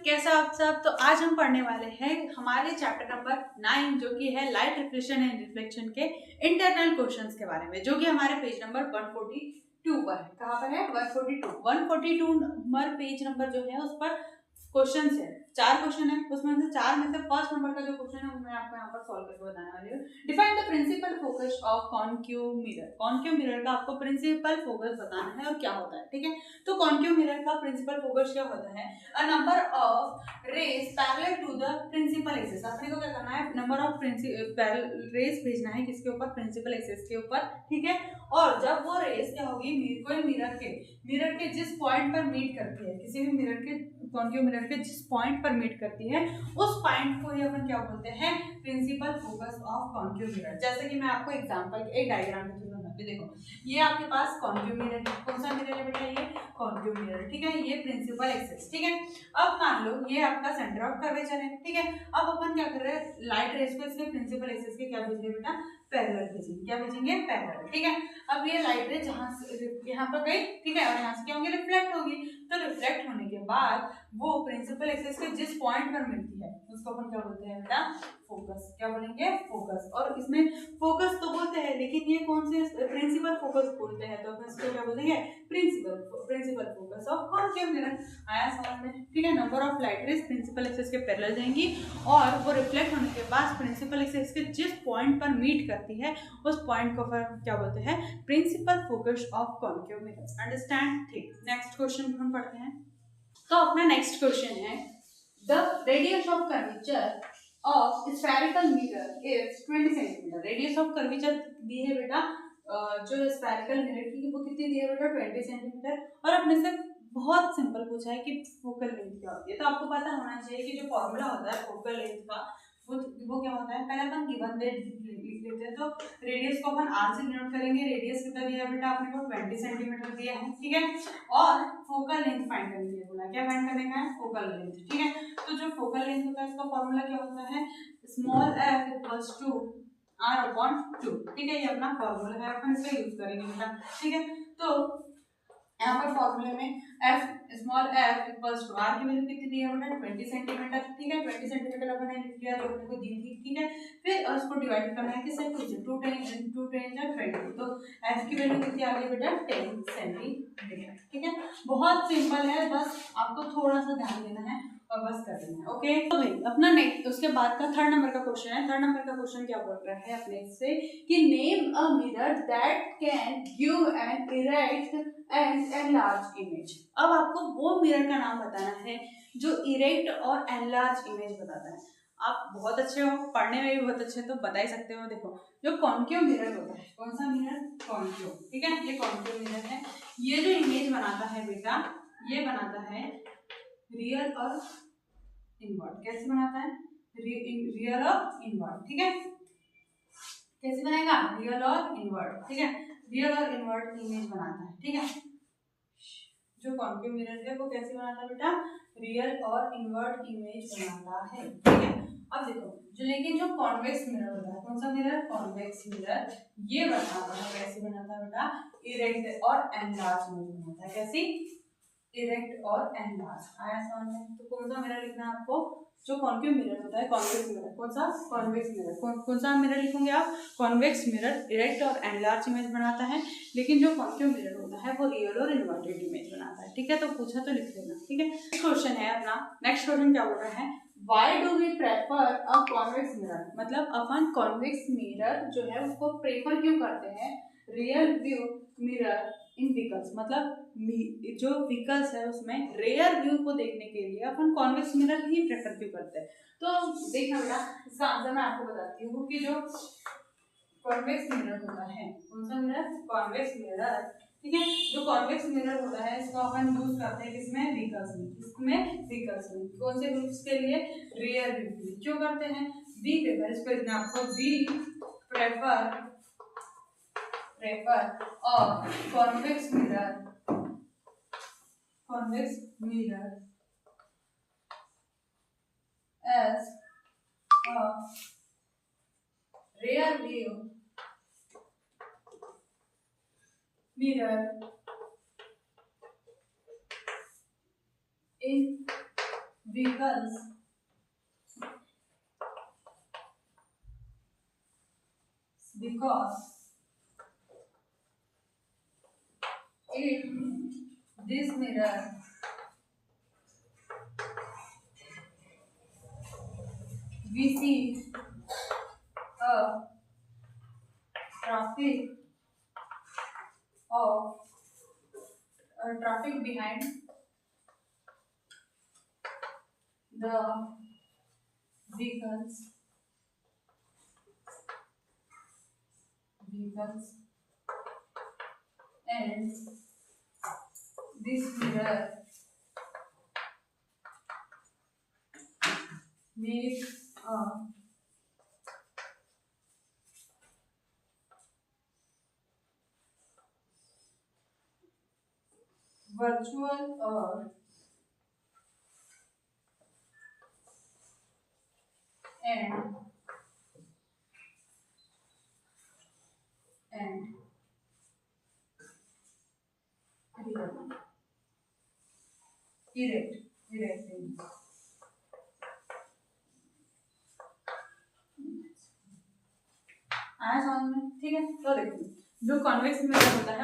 कैसा आप सब। तो आज हम पढ़ने वाले हैं हमारे चैप्टर नंबर 9 जो कि है लाइट रिफ्लेक्शन एंड रिफ्लेक्शन के इंटरनल क्वेश्चंस के बारे में, जो कि हमारे पेज नंबर 142 पर है। कहाँ पर है? 142 नंबर पेज नंबर जो है उस पर क्वेश्चंस है। 4 क्वेश्चन है, उसमें से 4 में से फर्स्ट नंबर का जो क्वेश्चन है वो मैं आपको यहाँ पर सॉल्व करके बताने वाली हूँ। Define the principal focus of concave mirror. Concave mirror का आपको प्रिंसिपल फोकस बताना है और क्या होता है, ठीक है। तो कॉन्केव मिरर का प्रिंसिपल फोकस क्या होता है? A number of rays parallel to the principal axis. आपने को क्या करना है? नंबर ऑफ रेज भेजना है किसके ऊपर? प्रिंसिपल एक्सिस के ऊपर, ठीक है। और जब वो रेज क्या होगी, कोई मिरर के जिस पॉइंट पर मीट करती है, किसी भी मिरर के कॉन्केव मिरर के जिस पॉइंट पर मीट करती है उस पॉइंट को ही अपन क्या बोलते हैं? Principal focus of concave mirror. जैसे कि मैं आपको एग्जांपल एक डायग्राम के थ्रू बताती हूँ। देखो, ये आपके पास कॉन्केव मिरर है। कौन सा मिरर है बेटा? ये कॉन्केव मिरर, ठीक है। ये प्रिंसिपल एक्सिस, ठीक है। अब मान लो ये आपका सेंटर ऑफ कर्वेचर है, ठीक है। अब अपन क्या कर रहे हैं? लाइट रेज को इसके प्रिंसिपल एक्सिस के क्या भेजेंगे बेटा? पैरेलल भेजेंगे। क्या भेजेंगे? पैरेलल, ठीक है। अब ये लाइट रे जहां से यहाँ पर गई, ठीक है, और यहाँ से क्या होंगी? रिफ्लेक्ट होगी। तो रिफ्लेक्ट होने के बाद वो प्रिंसिपल एक्सिस के जिस पॉइंट पर मिलती है उसको अपन क्या बोलते हैं बेटा? फोकस। क्या बोलेंगे? फोकस। और इसमें फोकस तो बोलते हैं, लेकिन ये कौन से प्रिंसिपल फोकस बोलते हैं? तो अपन इसको क्या बोलेंगे? Principal focus of concave mirror. आया समझ में? ठीक है। Number of light rays principal axis के पैरेलल जाएंगी और वो रिफ्लेक्ट होने के बाद प्रिंसिपल एक्सिस के जिस पॉइंट पर मीट करती है उस पॉइंट को क्या बोलते हैं? Principal focus of concave mirror. Understand? ठीक। नेक्स्ट क्वेश्चन हम पढ़ते हैं। तो अपना नेक्स्ट क्वेश्चन है, the radius of curvature of spherical mirror is 20 centimetre. Radius of curvature दी है बेटा जो स्फेरिकल मिरर की, वो कितनी दी है बेटा? 20 सेंटीमीटर। और अपने से बहुत सिंपल पूछा है कि फोकल लेंथ क्या होती है। तो आपको पता होना चाहिए कि जो फॉर्मूला होता है फोकल लेंथ का वो क्या होता है? पहले अपन गिवन लिख लेते हैं। तो रेडियस को अपन आर से डिनोट करेंगे। रेडियस कितना दिया है बेटा आपने को? 20 सेंटीमीटर दिया है, ठीक है। और फोकल लेंथ फाइंड करने के लिए बोला। क्या फाइंड करने का है? फोकल लेंथ, ठीक है। तो जो फोकल लेंथ होता है इसका फॉर्मूला क्या होता है? Small f equals to r upon 2, ठीक है। ये अपना फॉर्मूला है, अपन इसका यूज करेंगे बेटा, ठीक है। तो यहाँ पर फॉर्मूले में f small f equals to r की वैल्यू कितनी दी है बेटा? 20 सेंटीमीटर, ठीक है। 20 सेंटीमीटर अपन ने लिख लिया जो अपने को दी थी, ठीक है। फिर उसको डिवाइड करना है किससे? 2 से। 2 10 20। तो f की वैल्यू कितनी आ गई बेटा? 10 सेंटीमीटर, ठीक है। बहुत सिंपल है, बस आपको थोड़ा सा ध्यान देना है और बस कर देना है, ओके। तो भाई अपना नेक्स्ट उसके बाद का थर्ड नंबर का क्वेश्चन है। थर्ड नंबर का क्वेश्चन क्या बोल रहा है अपने से कि name a mirror that can give an erect and enlarge image. अब आपको वो मिरर का नाम बताना है जो इरेक्ट और एनलार्ज इमेज बताता है। आप बहुत अच्छे हो, पढ़ने में भी बहुत अच्छे, तो बता ही सकते हो। देखो, जो कॉन्केव मिरर होता है, कौन सा मिरर? कॉन्केव, ठीक है। ये कॉन्केव मिरर है। ये जो इमेज बनाता है बेटा, ये बनाता है रियल और इनवर्ट। कैसे बनाता है? रियल और इनवर्ट, ठीक है। कैसे बनेगा? रियल और इनवर्ट, ठीक है। रियल और इनवर्ट इमेज बनाता है, ठीक है। जो कॉन्केव मिरर है वो कैसे बनाता है बेटा? रियल और इनवर्ट इमेज बनाता है, ठीक है। अब देखो, लेकिन जो कॉन्वेक्स मिरर होता है, कौन सा मिरर? कॉन्वेक्स मिरर, ये बनाता है कैसे बनाता है बेटा? इरेक्ट और एनलार्ज इमेज बनाता है। कैसी? इरेक्ट और एनलार्ज। आया समझ में? तो कौन सा मिरर लिखना है आपको? जो कॉन्केव मिरर होता है, कॉन्वेक्स मिरर। कौन सा? Convex mirror. कौन सा मिरर लिखोगे आप? कॉन्वेक्स मिरर इरेक्ट और एनलार्ज इमेज बनाता है। लेकिन जो कॉन्केव मिरर होता है वो रियल और इन्वर्टेड इमेज बनाता है, ठीक है। तो पूछा तो लिख लेना, ठीक है। नेक्स्ट क्वेश्चन है अपना। नेक्स्ट क्वेश्चन क्या बोल रहा है? Why do we prefer a convex mirror? मतलब अपन कॉन्वेक्स मिरर जो है उसको प्रेफर क्यों करते हैं रियल व्यू मिरर इन व्हीकल्स। मतलब जो व्हीकल्स है उसमें रेयर व्यू को देखने के लिए अपन कॉन्वेक्स मिरर ही प्रेफर क्यों करते हैं। तो देखना बेटा, इसका आंसर मैं आपको बताती हूँ कि जो कॉन्वेक्स मिरर होता है, कौन सा मिरर? कॉन्वेक्स मिरर, ठीक है। जो कॉन्वेक्स मिरर होता है इसको अपन यूज करते हैं किसमें? व्हीकल्स में। किसमें? व्हीकल्स में। कौन से व्हीकल्स के लिए? रेयर व्यू के लिए। क्यों करते हैं? वी प्रेफर, इसको लिखना आपको, वी प्रेफर और convex mirror as a rear view mirror in vehicles because in this mirror we see a traffic of traffic behind the vehicles and this mirror makes a virtual or and erect आया समझ में? ठीक है, तो देखो जो convex mirror होता है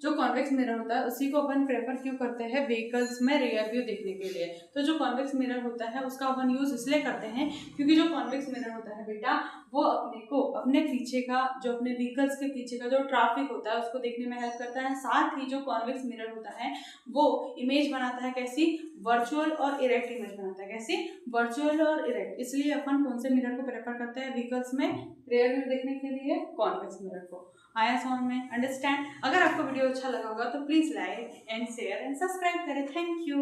जो कॉन्वेक्स मिरर होता है उसी को अपन प्रेफर क्यों करते हैं व्हीकल्स में रियर व्यू देखने के लिए। तो जो कॉन्वेक्स मिरर होता है उसका अपन यूज इसलिए करते हैं क्योंकि जो कॉन्वेक्स मिरर होता है बेटा वो अपने पीछे का जो अपने व्हीकल्स के पीछे का जो ट्रैफिक होता है उसको देखने में हेल्प करता है। साथ ही जो कॉन्वेक्स मिरर होता है वो इमेज बनाता है कैसी, वर्चुअल और इरेक्ट इमेज बनाता है। कैसी, वर्चुअल और इरेक्ट। इसलिए अपन कौन से मिरर को प्रेफर करते हैं व्हीकल्स में रियर व्यू देखने के लिए, कॉन्वेक्स मिरर को। आया समझ में? अंडरस्टैंड? अगर आपको वीडियो अच्छा लगा होगा तो please like and share and subscribe करें। Thank you.